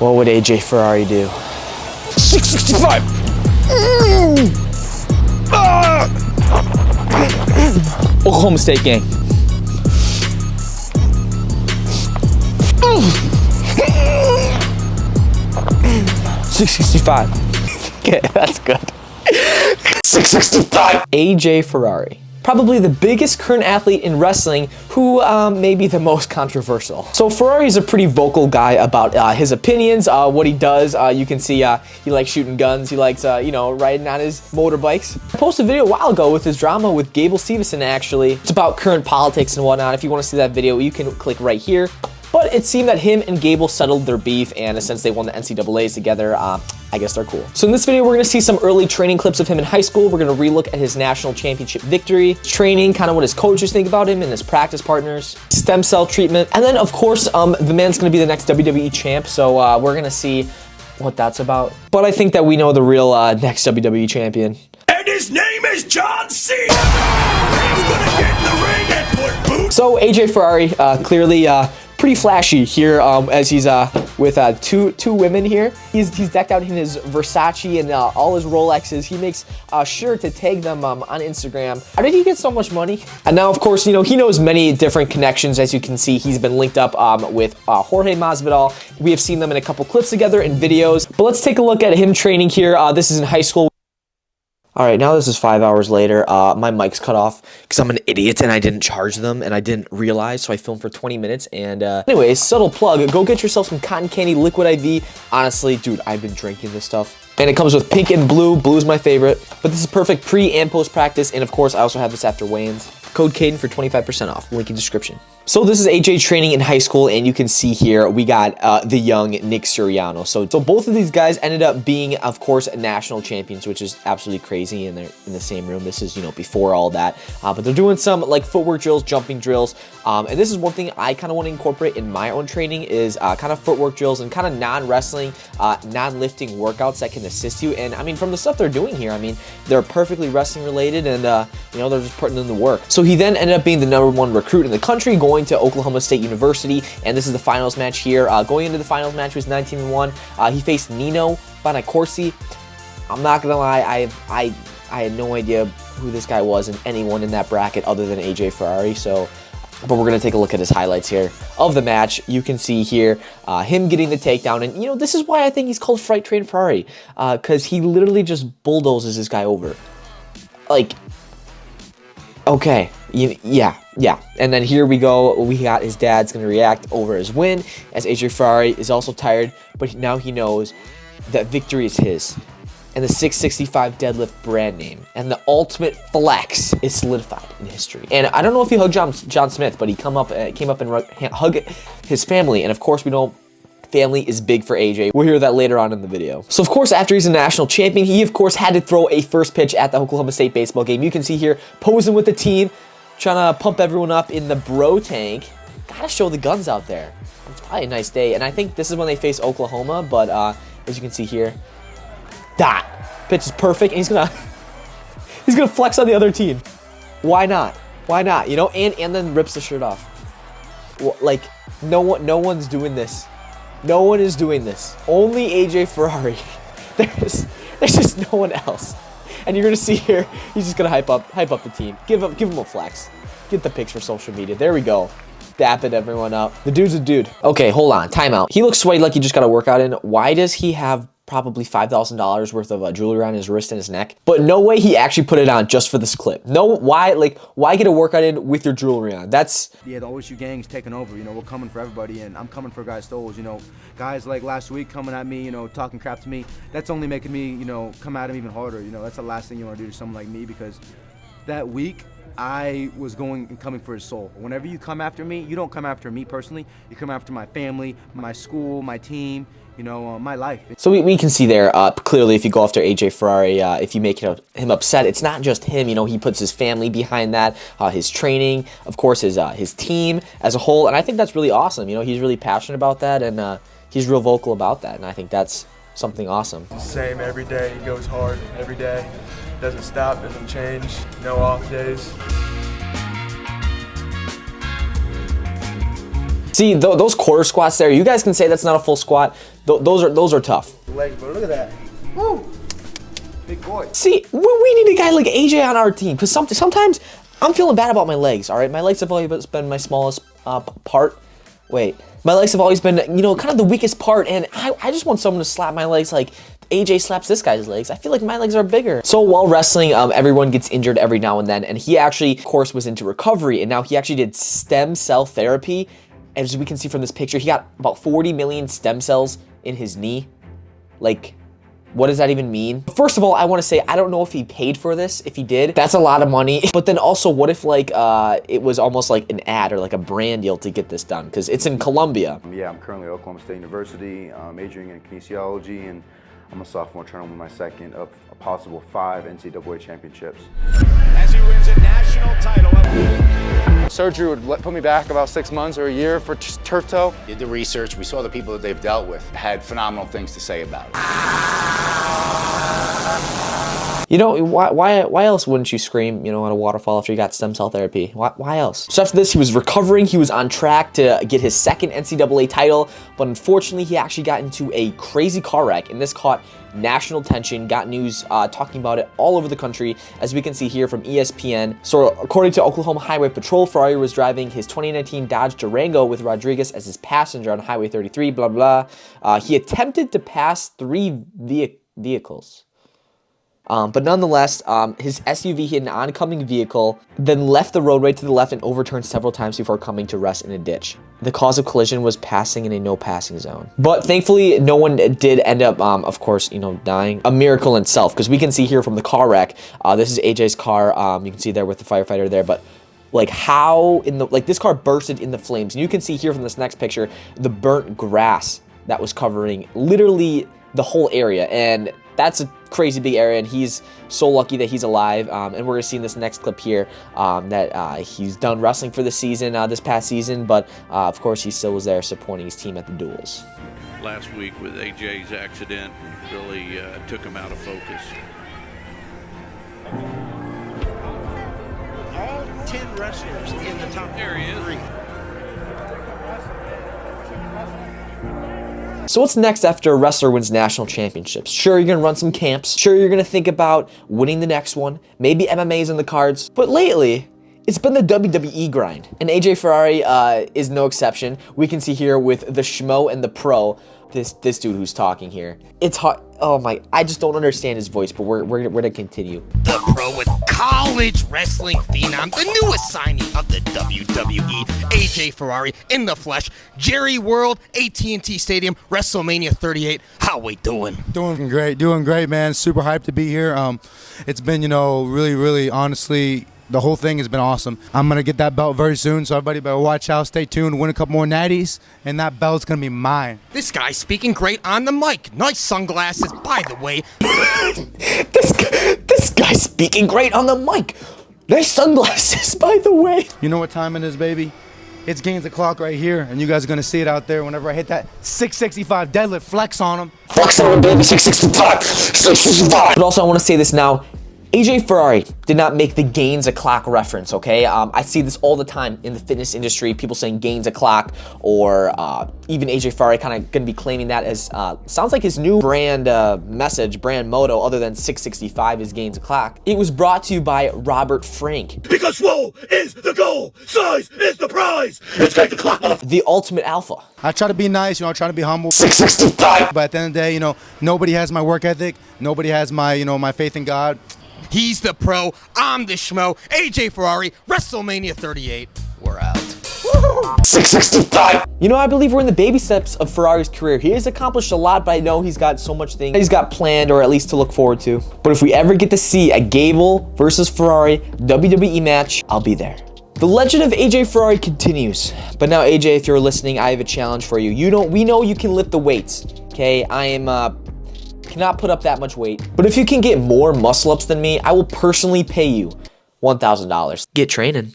What would AJ Ferrari do? 665! Oklahoma State gang. 665. Okay, that's good. 665. AJ Ferrari. Probably the biggest current athlete in wrestling who may be the most controversial. So Ferrari is a pretty vocal guy about his opinions, what he does. You can see he likes shooting guns. He likes, riding on his motorbikes. I posted a video a while ago with his drama with Gable Stevenson, actually. It's about current politics and whatnot. If you want to see that video, you can click right here. But it seemed that him and Gable settled their beef, and since they won the NCAAs together, I guess they're cool. So in this video, we're gonna see some early training clips of him in high school. We're gonna relook at his national championship victory, training, kind of what his coaches think about him and his practice partners, stem cell treatment, and then of course, the man's gonna be the next WWE champ, so we're gonna see what that's about. But I think that we know the real next WWE champion. And his name is John Cena! He's gonna get in the ring and put boots. So AJ Ferrari, clearly pretty flashy here as he's with two women here. He's decked out in his Versace and all his Rolexes. He makes sure to tag them on Instagram. How did he get so much money? And now, of course, he knows many different connections. As you can see, he's been linked up with Jorge Masvidal. We have seen them in a couple clips together in videos. But let's take a look at him training here. This is in high school. All right, now this is 5 hours later. My mic's cut off because I'm an idiot and I didn't charge them and I didn't realize, so I filmed for 20 minutes. And anyways, subtle plug, go get yourself some cotton candy liquid IV. Honestly, dude, I've been drinking this stuff. And it comes with pink and blue. Blue's my favorite. But this is perfect pre and post practice. And of course, I also have this after weigh-ins. Code Cayden for 25% off. Link in description. So this is AJ training in high school, and you can see here we got the young Nick Suriano. So both of these guys ended up being, of course, national champions, which is absolutely crazy, and they're in the same room. This is, before all that. But they're doing some like footwork drills, jumping drills, and this is one thing I kind of want to incorporate in my own training is kind of footwork drills and kind of non-wrestling, non-lifting workouts that can assist you. And I mean, from the stuff they're doing here, I mean, they're perfectly wrestling related, and they're just putting in the work. So he then ended up being the #1 recruit in the country, going to Oklahoma State University, and this is the finals match here. Going into the finals match, he was 19-1. He faced Nino Bonacorsi. I'm not gonna lie, I had no idea who this guy was and anyone in that bracket other than AJ Ferrari. But we're gonna take a look at his highlights here of the match. You can see here him getting the takedown, and this is why I think he's called Fright Train Ferrari, because he literally just bulldozes this guy over. Like, okay, yeah. And then here we go. We got his dad's going to react over his win, as AJ Ferrari is also tired, but now he knows that victory is his. And the 665 deadlift brand name and the ultimate flex is solidified in history. And I don't know if he hugged John Smith, but he came up and hugged his family. And of course, we know family is big for AJ. We'll hear that later on in the video. So of course, after he's a national champion, he of course had to throw a first pitch at the Oklahoma State baseball game. You can see here posing with the team, trying to pump everyone up in the bro tank. Gotta show the guns out there. It's probably a nice day. And I think this is when they face Oklahoma, but as you can see here, that pitch is perfect, and he's gonna flex on the other team. Why not? Why not? And then rips the shirt off. Like no one's doing this. No one is doing this. Only AJ Ferrari. There's just no one else. And you're gonna see here, he's just gonna hype up the team. Give him a flex. Get the pics for social media. There we go. Dapping everyone up. The dude's a dude. Okay, hold on. Timeout. He looks sweaty like he just got a workout in. Why does he have probably $5,000 worth of jewelry around his wrist and his neck? But no way he actually put it on just for this clip. No, why get a workout in with your jewelry on? That's... Yeah, the OSU gang's taking over. We're coming for everybody, and I'm coming for guys' souls. Guys like last week coming at me, talking crap to me. That's only making me, come at him even harder. That's the last thing you want to do to someone like me, because that week, I was going and coming for his soul. Whenever you come after me, you don't come after me personally. You come after my family, my school, my team, my life. So we can see there, clearly, if you go after AJ Ferrari, if you make him upset, it's not just him. He puts his family behind that, his training, of course, his team as a whole. And I think that's really awesome. He's really passionate about that, and he's real vocal about that. And I think that's something awesome. Same every day. He goes hard every day. Doesn't stop, doesn't change, no off days. See, those quarter squats there, you guys can say that's not a full squat. Those are tough. Legs, bro. Look at that. Woo! Big boy. See, we need a guy like AJ on our team, because sometimes I'm feeling bad about my legs, all right? My legs have always been my smallest part. Wait. My legs have always been, you know, kind of the weakest part, and I just want someone to slap my legs like AJ slaps this guy's legs. I feel like my legs are bigger. So while wrestling, everyone gets injured every now and then, and he actually, of course, was into recovery, and now he actually did stem cell therapy. As we can see from this picture, he got about 40 million stem cells in his knee. Like, what does that even mean? First of all, I want to say, I don't know if he paid for this. If he did, that's a lot of money. But then also, what if like it was almost like an ad or like a brand deal to get this done? Because it's in Colombia. Yeah, I'm currently at Oklahoma State University, majoring in kinesiology, and I'm a sophomore trying to win my second of a possible 5 NCAA championships. As he wins a national title. Surgery would put me back about 6 months or a year for turf toe. Did the research, we saw the people that they've dealt with, had phenomenal things to say about it. You know, why else wouldn't you scream, you know, at a waterfall after you got stem cell therapy? Why else? So after this, he was recovering. He was on track to get his second NCAA title, but unfortunately, he actually got into a crazy car wreck, and this caught national attention, got news talking about it all over the country, as we can see here from ESPN. So according to Oklahoma Highway Patrol, Ferrari was driving his 2019 Dodge Durango with Rodriguez as his passenger on Highway 33, blah, blah. He attempted to pass 3 vehicles. But nonetheless, his SUV hit an oncoming vehicle, then left the roadway to the left and overturned several times before coming to rest in a ditch. The cause of collision was passing in a no passing zone. But thankfully, no one did end up, of course, you know, dying. A miracle in itself, because we can see here from the car wreck, this is AJ's car. You can see there with the firefighter there, but like how this car bursted in the flames. And you can see here from this next picture, the burnt grass that was covering literally the whole area. And that's a crazy big area, and he's so lucky that he's alive. And we're gonna see in this next clip here that he's done wrestling for the season, this past season, but of course he still was there supporting his team at the duels. Last week with AJ's accident really took him out of focus. All 10 wrestlers in the top 3. So what's next after a wrestler wins national championships? Sure, you're gonna run some camps. Sure, you're gonna think about winning the next one. Maybe MMA's in the cards. But lately, it's been the WWE grind. And AJ Ferrari is no exception. We can see here with the Schmo and the Pro, this dude who's talking here. It's hard. Oh my, I just don't understand his voice, but we're gonna continue. The Pro with college wrestling phenom, the newest signing of the WWE, AJ Ferrari in the flesh, Jerry World, AT&T Stadium, WrestleMania 38. How we doing? Doing great, man. Super hyped to be here. It's been, you know, really, honestly, the whole thing has been awesome. I'm going to get that belt very soon, so everybody better watch out, stay tuned, win a couple more natties, and that belt's going to be mine. This guy's speaking great on the mic. Nice sunglasses, by the way. This guy's speaking great on the mic. Nice sunglasses, by the way. You know what time it is, baby? It's gains the clock right here, and you guys are going to see it out there whenever I hit that 665 deadlift flex on him. Flex on him, baby, 665, 665. But also, I want to say this now. AJ Ferrari did not make the gains a clock reference, okay? I see this all the time in the fitness industry, people saying gains a clock, or even AJ Ferrari kind of gonna be claiming that as, sounds like his new brand message, brand motto, other than 665 is gains a clock. It was brought to you by Robert Frank. Because swole is the goal, size is the prize. Let's take the clock off. The ultimate alpha. I try to be nice, you know, I try to be humble. 665. But at the end of the day, you know, nobody has my work ethic, nobody has my, you know, my faith in God. He's the Pro, I'm the Schmo, AJ Ferrari, WrestleMania 38. We're out. 665. You know, I believe we're in the baby steps of Ferrari's career. He has accomplished a lot, but I know he's got so much things he's got planned, or at least to look forward to. But if we ever get to see a Gable versus Ferrari WWE match, I'll be there. The legend of AJ Ferrari continues. But now, AJ, if you're listening, I have a challenge for you. We know you can lift the weights, okay? I am, cannot put up that much weight. But if you can get more muscle ups than me, I will personally pay you $1,000. Get training.